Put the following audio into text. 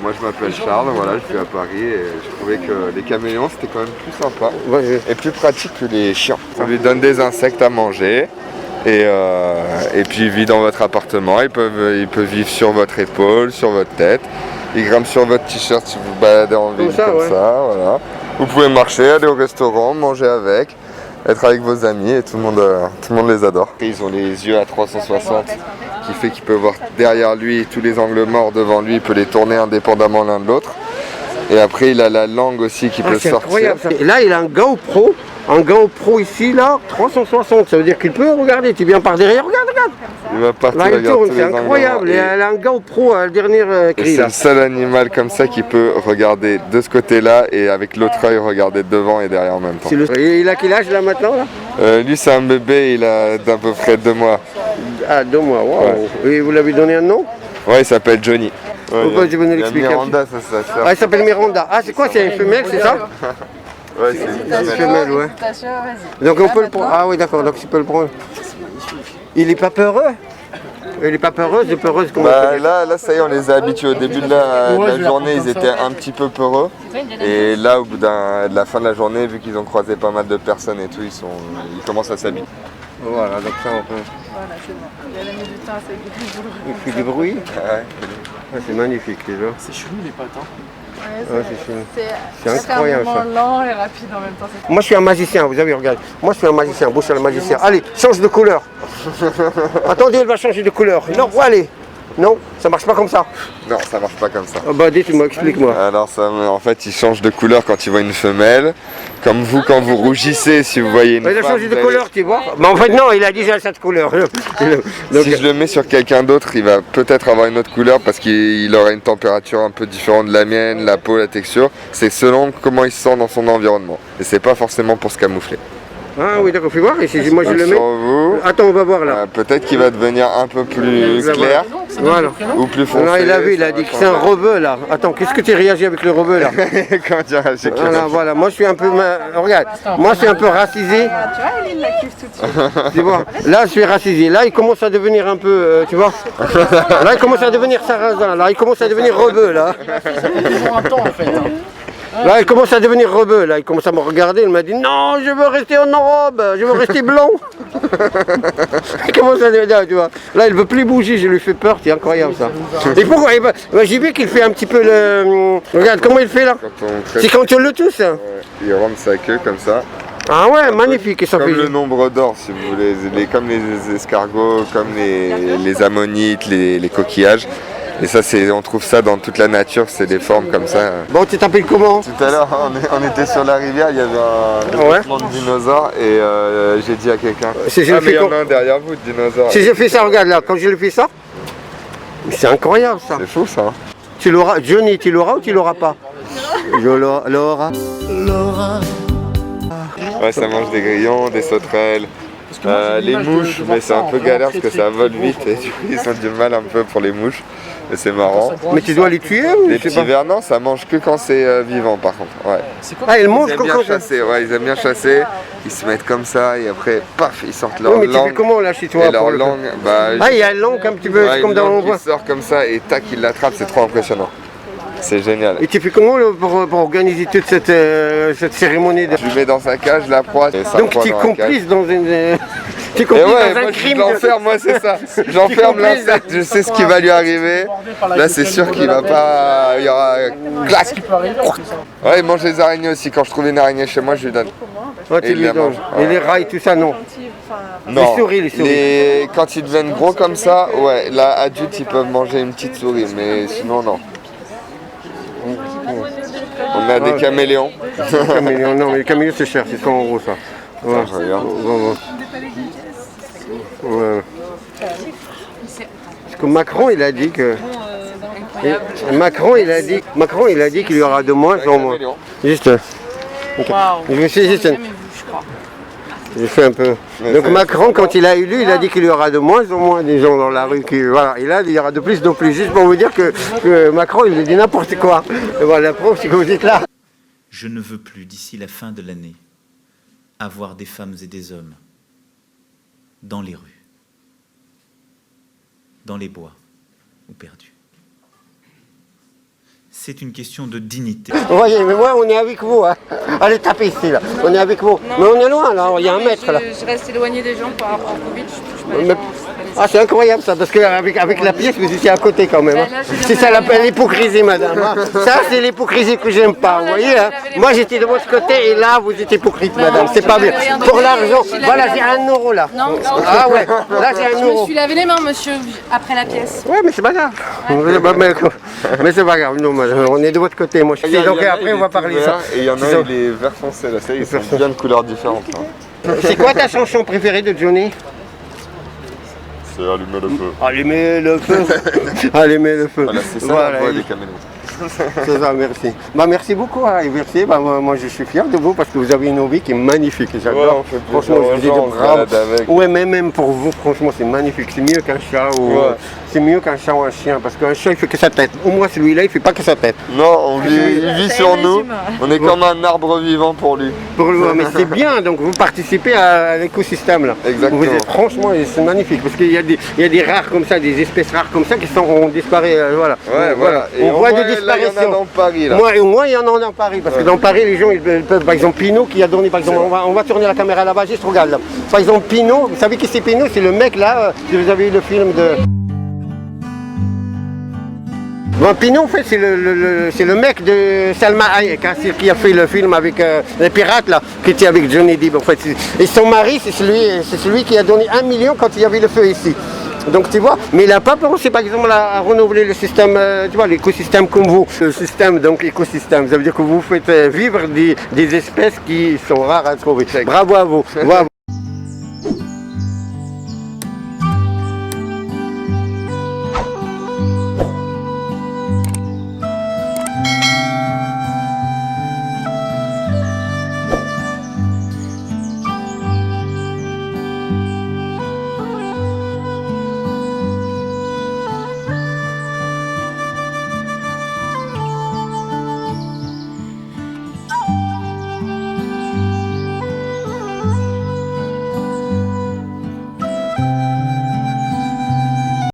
Moi je m'appelle Charles, voilà, je vis à Paris et je trouvais que les caméléons c'était quand même plus sympa et plus pratique que les chiens. On lui donne des insectes à manger et puis il vit dans votre appartement, il peut vivre sur votre épaule, sur votre tête, il grimpe sur votre t-shirt si vous vous baladez en ville ça, voilà. Vous pouvez marcher, aller au restaurant, manger avec, être avec vos amis et tout le monde les adore. Et ils ont les yeux à 360 qui fait qu'il peut voir derrière lui tous les angles morts devant lui, il peut les tourner indépendamment l'un de l'autre. Et après il a la langue aussi qui peut sortir. Incroyable, ça. Et là il a un GoPro ici là, 360, ça veut dire qu'il peut regarder, tu viens par derrière, regarde. Il va partir, là il tourne, c'est incroyable, et elle a un GoPro à le dernier cri. C'est le seul animal comme ça qui peut regarder de ce côté-là et avec l'autre œil regarder devant et derrière en même temps. Et il a quel âge là maintenant là lui c'est un bébé, il a d'à peu près 2 mois. Ah 2 mois, waouh. Ouais. Et vous l'avez donné un nom? Ouais, il s'appelle Johnny. Pourquoi tu veux nous l'expliquer? Miranda, ça. Ah il s'appelle Miranda. Ah c'est quoi, c'est une femelle, c'est ça? Ouais, c'est une femelle, ouais. Donc on peut le prendre. Ah oui d'accord, donc tu peux le prendre. Il est pas peureux? Elle est pas peureuse, et peureuse comment là ça y est, on les a habitués. Au début de la journée, ils étaient un petit peu peureux. Et là, au bout de la fin de la journée, vu qu'ils ont croisé pas mal de personnes et tout, ils commencent à s'habituer. Voilà, donc ça on peut... Voilà, c'est bon. Il a mis du temps, c'est beaucoup de Il fait du bruit. Ouais. C'est magnifique déjà. C'est chelou les pattes, hein. C'est incroyable ça. Lent et rapide en même temps. Moi je suis un magicien, vous avez regardé. Moi je suis un magicien, bouche à le magicien. Allez, change de couleur. Attendez, elle va changer de couleur. Non, allez. Non, ça marche pas comme ça. Non, ça marche pas comme ça. Oh bah dites-moi, explique-moi. Alors en fait, il change de couleur quand il voit une femelle. Comme vous, quand vous rougissez, si vous voyez une femme... Il a changé de couleur, tu vois. Mais en fait non, il a déjà cette couleur. Donc, si je le mets sur quelqu'un d'autre, il va peut-être avoir une autre couleur parce qu'il aura une température un peu différente de la mienne, la peau, la texture. C'est selon comment il se sent dans son environnement. Et c'est pas forcément pour se camoufler. Ah oui d'accord, fais voir, et si moi je le mets... Vous, attends, on va voir là. Peut-être qu'il va devenir un peu plus clair voilà. Ou plus foncé. Non, il a dit que c'est un rebeu là. Attends, qu'est-ce que tu réagis avec le rebeu là? Comment tu réagis? Voilà, moi je suis un peu... Regarde, moi je suis un peu racisé. Tu vois, il la kiffe tout de suite. Tu vois, là je suis racisé, là il commence à devenir un peu, tu vois. Là il commence à devenir sarrasin, là il commence à devenir rebeu là. Ça fait toujours un temps en fait. Là il commence à devenir rebeu, là il commence à me regarder, il m'a dit non je veux rester en robe, je veux rester blanc. Il commence à devenir, tu vois. Là il veut plus bouger, je lui fais peur, c'est incroyable ça. Et pourquoi? J'ai vu qu'il fait un petit peu le... Regarde comment il fait là. C'est quand tu le touches. Ouais, il rentre sa queue comme ça. Ah ouais, magnifique. Ça comme fait... le nombre d'or si vous voulez, comme les escargots, comme les ammonites, les coquillages. Et ça, on trouve ça dans toute la nature, c'est des formes comme ça. Bon, tu t'appelles comment? Tout à l'heure, on était sur la rivière, il y avait un groupement de dinosaures et j'ai dit à quelqu'un, mais il y en a un derrière vous, de dinosaures. Si je fais ça, regarde là, quand je le fais ça, c'est incroyable ça. C'est fou ça. Tu l'auras, Johnny, tu l'auras ou tu l'auras pas? Je l'aurai. Ouais, ça mange des grillons, des sauterelles. Les mouches, mais c'est un peu galère parce que ça vole vite et du coup ils ont du mal un peu pour les mouches. Et c'est marrant. Mais tu dois les tuer ou les petits vers, non, ça mange que quand c'est vivant par contre. Ouais. Ah, ils mangent ils aiment quand bien chasser, ouais, ils aiment bien chasser. Ils se mettent comme ça et après, paf, ils sortent leur langue. Mais tu fais comment là chez toi? Et leur langue, ah, il y a une langue un petit peu comme dans l'endroit. Il sort comme ça et tac, il l'attrape, c'est trop impressionnant. C'est génial. Et tu fais comment pour organiser toute cette cérémonie Je lui mets dans sa cage la proie. Donc tu es complice dans une... Tu es complice dans un crime. Je l'enferme, moi c'est ça. J'enferme l'insecte, je sais ce qui va lui arriver. Là c'est sûr qu'il va pas... Il y aura... Clac. Ouais, il mange les araignées aussi. Quand je trouve une araignée chez moi, je lui donne. Ouais, tu lui donnes. Et les rails, tout ça, non? Non. Les souris. Quand ils deviennent gros comme ça, ouais, là adultes ils peuvent manger une petite souris, mais sinon non. On a des caméléons. Non, mais les caméléons c'est cher, c'est 100 € ça. Ouais. Ouais. Parce que Macron il a dit que... Macron il a dit qu'il y aura de moins en moins. Juste. Je me suis juste... J'ai fait un peu. Donc Macron, quand il a élu, il a dit qu'il y aura de moins en moins des gens dans la rue. Voilà. Et là, il y aura de plus en plus. Juste pour vous dire que Macron, il a dit n'importe quoi. Et voilà, la preuve, c'est que vous êtes là. Je ne veux plus, d'ici la fin de l'année, avoir des femmes et des hommes dans les rues, dans les bois ou perdus. c'est une question de dignité. Vous voyez, mais moi, on est avec vous. Hein. Allez, tapez ici, là. On est avec vous. Mais on est loin, là. Il y a un mètre, là. Je reste éloignée des gens par rapport au Covid, je touche pas les Mais- gens. Ah, c'est incroyable ça, parce qu'avec la pièce, vous étiez à côté quand même. Hein. Là, je C'est ça l'hypocrisie, madame. Hein. Ça, c'est l'hypocrisie que j'aime pas, vous voyez. Hein. Moi, j'étais de votre côté et là, vous êtes hypocrite, madame. C'est pas bien. Pour l'argent, voilà, j'ai 1 euro là. Non, Ah ouais, là, j'ai 1 je me euro. suis lavé les mains, monsieur, après la pièce. Ouais, mais c'est pas grave. Mais c'est pas grave, non, madame. On est de votre côté, moi. Donc après, on va parler ça. Et il y en a, il est vert foncé, là, ça, ils sont bien de couleurs différentes. Hein. C'est quoi ta chanson préférée de Johnny? C'est allumer le feu. Allumez le feu. Allumez le feu. Voilà, c'est ça Voilà, la voix des caméléons. C'est ça, merci. Bah, merci beaucoup, hein, et merci. Bah, moi, je suis fier de vous parce que vous avez une hobby qui est magnifique. J'adore. Ouais, on fait plaisir Franchement, aux je vous dis gens, de on se bravo. balade avec. Ouais, mais même pour vous, franchement, c'est magnifique. C'est mieux qu'un chat ou Ouais. c'est mieux qu'un chat ou un chien parce qu'un chat, il fait que sa tête. Au moins, celui-là, il fait pas que sa tête. Non, il vit sur nous. résume. On est comme un arbre vivant pour lui. Pour lui, mais c'est bien. Donc, vous participez à l'écosystème là. Exactement. Vous êtes, franchement, c'est magnifique parce qu'il y a des rares comme ça, des espèces rares comme ça qui ont disparu. Voilà. Ouais, Donc, voilà. Et on voit là, des il y en a disparitions. dans Paris, là. Moi, au moins, il y en a dans Paris. Parce que dans Paris, les gens, ils peuvent. Par exemple, Pinot qui a donné. Par exemple, on va tourner la caméra là-bas, juste regarde là. Par exemple, Pinot, vous savez qui c'est Pinot? C'est le mec là, si vous avez vu le film de. Bon, Pinot, en fait, c'est le mec de Salma Hayek, hein, qui a fait le film avec les pirates, là, qui était avec Johnny Depp, en fait. Et son mari, c'est celui qui a donné 1 million quand il y avait le feu ici. Donc, tu vois, mais il n'a pas pensé, par exemple, à renouveler le système, tu vois, l'écosystème comme vous. Le système, donc, écosystème, ça veut dire que vous faites vivre des espèces qui sont rares à trouver. Bravo à vous. Bravo.